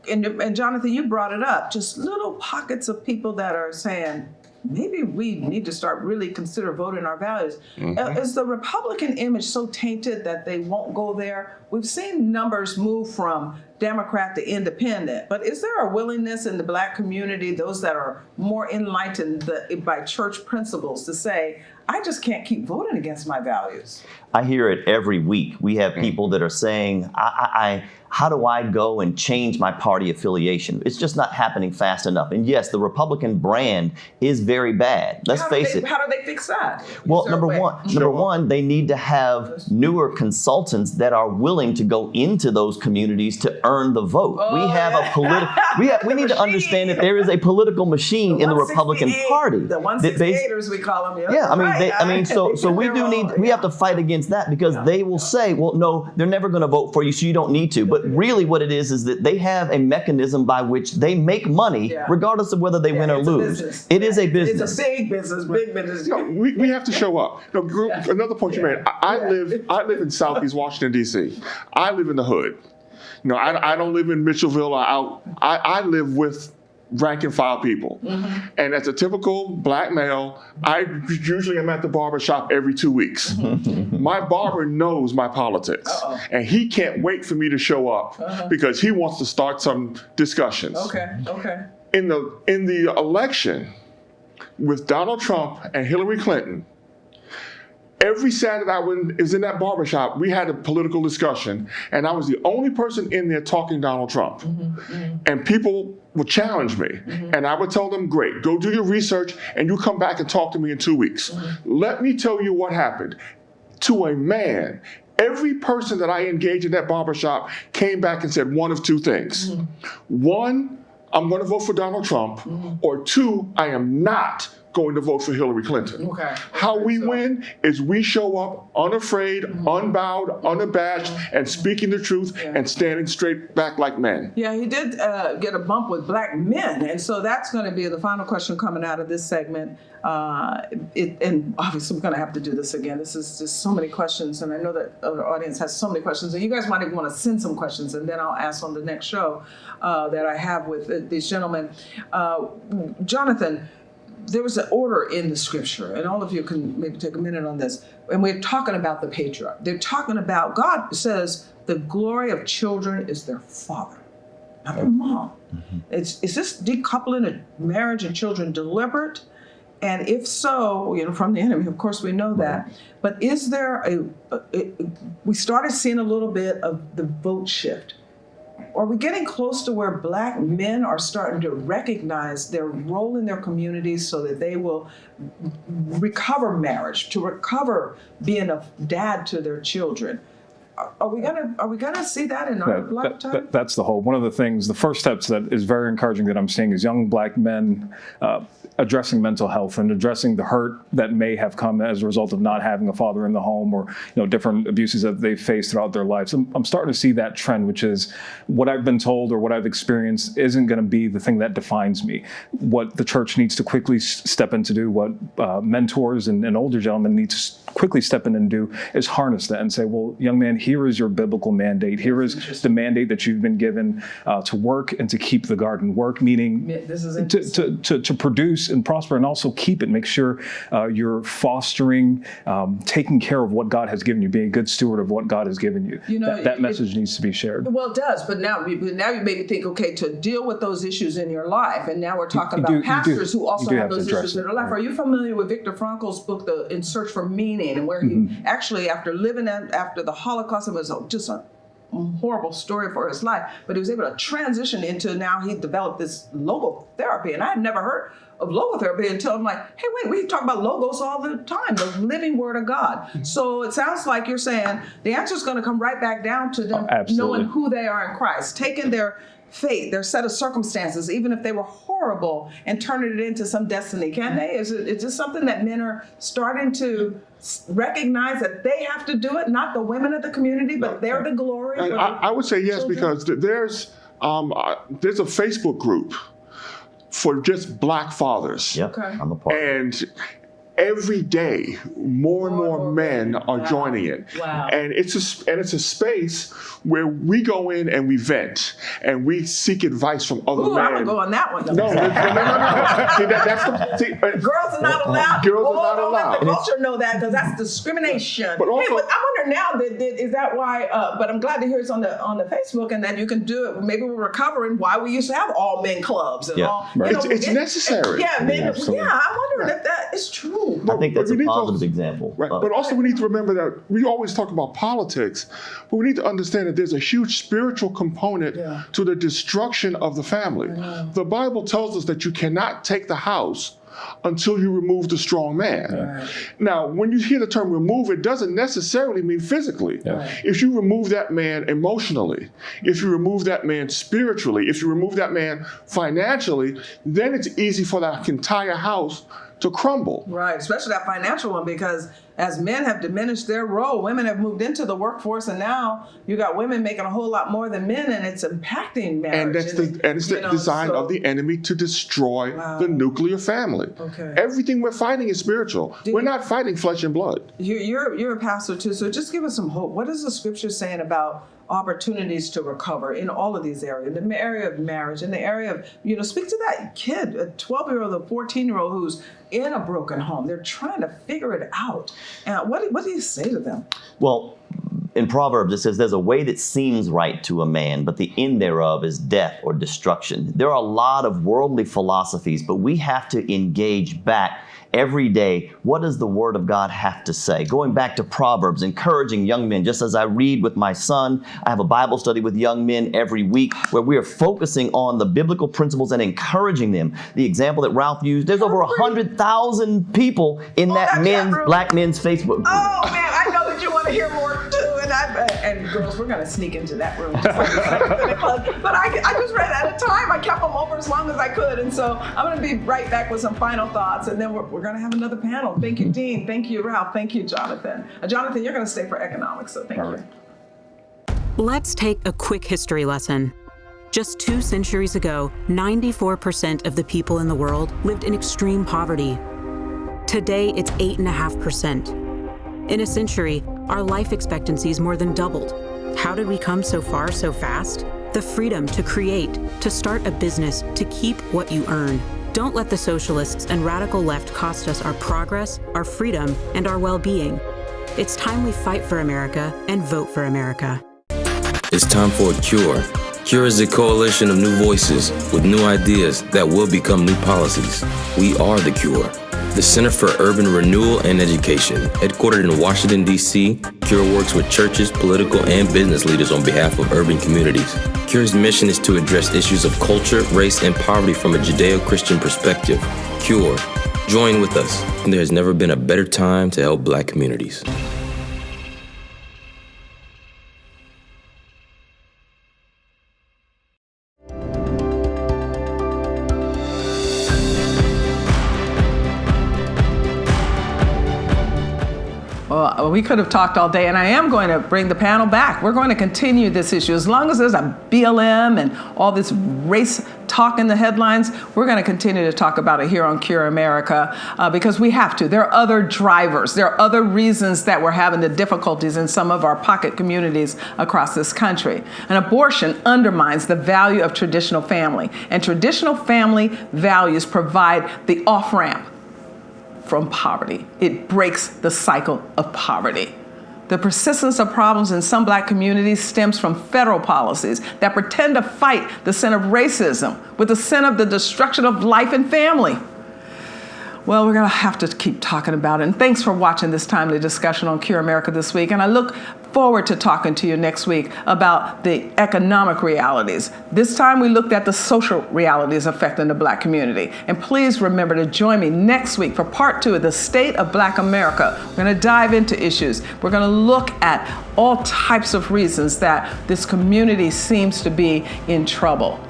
and Jonathan, you brought it up, just little pockets of people that are saying, maybe we need to start really consider voting our values. Is the Republican image so tainted that they won't go there? We've seen numbers move from Democrat to independent, but is there a willingness in the black community, those that are more enlightened by church principles, to say, I just can't keep voting against my values? I hear it every week. We have people that are saying, how do I go and change my party affiliation? It's just not happening fast enough. And yes, the Republican brand is very bad. Let's face it. How do they fix that? Well, number one, they need to have newer consultants that are willing to go into those communities to earn the vote. We have a political. We need to understand that there is a political machine in the Republican Party. The 168ers, we call them. Yeah, so we do need. We have to fight against that, because they will say, well, no, they're never going to vote for you, so you don't need to. But really what it is that they have a mechanism by which they make money regardless of whether they win or lose. It is a business. It's a big business, big business. We have to show up. Another point you made, I live in Southeast Washington, D.C. I live in the hood. I don't live in Mitchellville or out. I live with rank and file people. And as a typical black male, I usually am at the barber shop every 2 weeks. My barber knows my politics, and he can't wait for me to show up because he wants to start some discussions. Okay. In the election with Donald Trump and Hillary Clinton, every Saturday I was in that barbershop, we had a political discussion, and I was the only person in there talking Donald Trump. And people would challenge me, and I would tell them, great, go do your research, and you come back and talk to me in 2 weeks. Let me tell you what happened. To a man, every person that I engaged in that barbershop came back and said one of two things. One, I'm going to vote for Donald Trump, or two, I am not going to vote for Hillary Clinton. How we win is we show up unafraid, unbowed, unabashed, and speaking the truth and standing straight back like men. Yeah, he did get a bump with black men, and so that's going to be the final question coming out of this segment. And obviously we're going to have to do this again. This is just so many questions, and I know that our audience has so many questions, and you guys might even want to send some questions, and then I'll ask on the next show that I have with these gentlemen. Jonathan, there was an order in the scripture, and all of you can maybe take a minute on this, and we're talking about the patriarch. They're talking about, God says, the glory of children is their father, not their mom. Is this decoupling of marriage and children deliberate? And if so, from the enemy, of course we know that, but is there we started seeing a little bit of the vote shift. Are we getting close to where black men are starting to recognize their role in their communities so that they will recover marriage, to recover being a dad to their children? Are we gonna see that in our lifetime? That's the hope. One of the things, the first steps that is very encouraging that I'm seeing is young black men addressing mental health and addressing the hurt that may have come as a result of not having a father in the home, or different abuses that they've faced throughout their lives. I'm starting to see that trend, which is what I've been told or what I've experienced isn't going to be the thing that defines me. What the church needs to quickly step in to do, what mentors and older gentlemen need to quickly step in and do, is harness that and say, well, young man, here is your biblical mandate. Here is the mandate that you've been given to work and to keep the garden. Work meaning to produce and prosper, and also keep it. Make sure you're fostering, taking care of what God has given you, being a good steward of what God has given you. That message needs to be shared. Well, it does, but now you maybe think, okay, to deal with those issues in your life, and now we're talking about pastors who also have those issues in their life. Are you familiar with Viktor Frankl's book, In Search for Meaning, and where he actually, after living after the Holocaust, it was just a horrible story for his life, but he was able to transition into, now he developed this logotherapy, and I had never heard of logotherapy until I'm like, hey, wait, we talk about logos all the time, the living word of God. So it sounds like you're saying the answer is going to come right back down to them knowing who they are in Christ, taking their fate, their set of circumstances, even if they were horrible, and turning it into some destiny. Can they? Is it something that men are starting to recognize that they have to do it, not the women of the community, but they're the glory? I would say yes, children? because there's a Facebook group for just black fathers. Yep, Okay. I'm a part. And every day, more and more men are joining it. Wow. And it's a space where we go in and we vent and we seek advice from other Ooh, men. I'm gonna go on that one. No. See, Girls are not allowed. Girls are not Don't let allowed. the culture know that, because that's discrimination. But also- hey, but I wonder now is that why? But I'm glad to hear it's on the Facebook, and that you can do it. Maybe we're recovering why we used to have all men clubs and all. Right. It's necessary. Yeah, men, absolutely. I'm wondering if that is true. I think that's But a we need to- positive example. Right. But also we need to remember that we always talk about politics, but we need to understand that there's a huge spiritual component to the destruction of the family. The Bible tells us that you cannot take the house until you remove the strong man. Right. Now, when you hear the term remove, it doesn't necessarily mean physically. If you remove that man emotionally, if you remove that man spiritually, if you remove that man financially, then it's easy for that entire house to crumble. Right, especially that financial one, because as men have diminished their role, women have moved into the workforce, and now you got women making a whole lot more than men, and it's impacting marriage. And it's the design of the enemy to destroy the nuclear family. Okay. Everything we're fighting is spiritual. We're not fighting flesh and blood. You're a pastor too, so just give us some hope. What is the scripture saying about opportunities to recover in all of these areas, in the area of marriage, in the area of, speak to that kid, a 12-year-old, a 14-year-old who's in a broken home. They're trying to figure it out. And what do you say to them? Well, in Proverbs, it says, there's a way that seems right to a man, but the end thereof is death or destruction. There are a lot of worldly philosophies, but we have to engage back every day. What does the Word of God have to say? Going back to Proverbs, encouraging young men, just as I read with my son, I have a Bible study with young men every week where we are focusing on the biblical principles and encouraging them. The example that Ralph used, there's over 100,000 people in that black men's Facebook group. Oh man, I know that you want to hear more too. And girls, we're going to sneak into that room. Just like the club. But I just ran out of time. I kept them over as long as I could. And so I'm going to be right back with some final thoughts. And then we're going to have another panel. Thank you, Dean. Thank you, Ralph. Thank you, Jonathan. Jonathan, you're going to stay for economics, so thank you. Let's take a quick history lesson. Just 2 centuries ago, 94% of the people in the world lived in extreme poverty. Today, it's 8.5%. In a century, our life expectancies more than doubled. How did we come so far so fast? The freedom to create, to start a business, to keep what you earn. Don't let the socialists and radical left cost us our progress, our freedom, and our well-being. It's time we fight for America and vote for America. It's time for a cure. CURE is a coalition of new voices with new ideas that will become new policies. We are the CURE. The Center for Urban Renewal and Education, headquartered in Washington, D.C., CURE works with churches, political, and business leaders on behalf of urban communities. CURE's mission is to address issues of culture, race, and poverty from a Judeo-Christian perspective. CURE. Join with us. There has never been a better time to help Black communities. Well, we could have talked all day, and I am going to bring the panel back. We're going to continue this issue. As long as there's a BLM and all this race talk in the headlines, we're going to continue to talk about it here on Cure America because we have to. There are other drivers. There are other reasons that we're having the difficulties in some of our pocket communities across this country. And abortion undermines the value of traditional family, and traditional family values provide the off-ramp from poverty. It breaks the cycle of poverty. The persistence of problems in some Black communities stems from federal policies that pretend to fight the sin of racism with the sin of the destruction of life and family. Well, we're going to have to keep talking about it. And thanks for watching this timely discussion on Cure America this week. And I look forward to talking to you next week about the economic realities. This time we looked at the social realities affecting the Black community. And please remember to join me next week for part 2 of the State of Black America. We're going to dive into issues. We're going to look at all types of reasons that this community seems to be in trouble.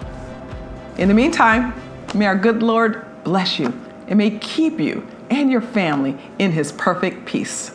In the meantime, may our good Lord bless you and may keep you and your family in his perfect peace.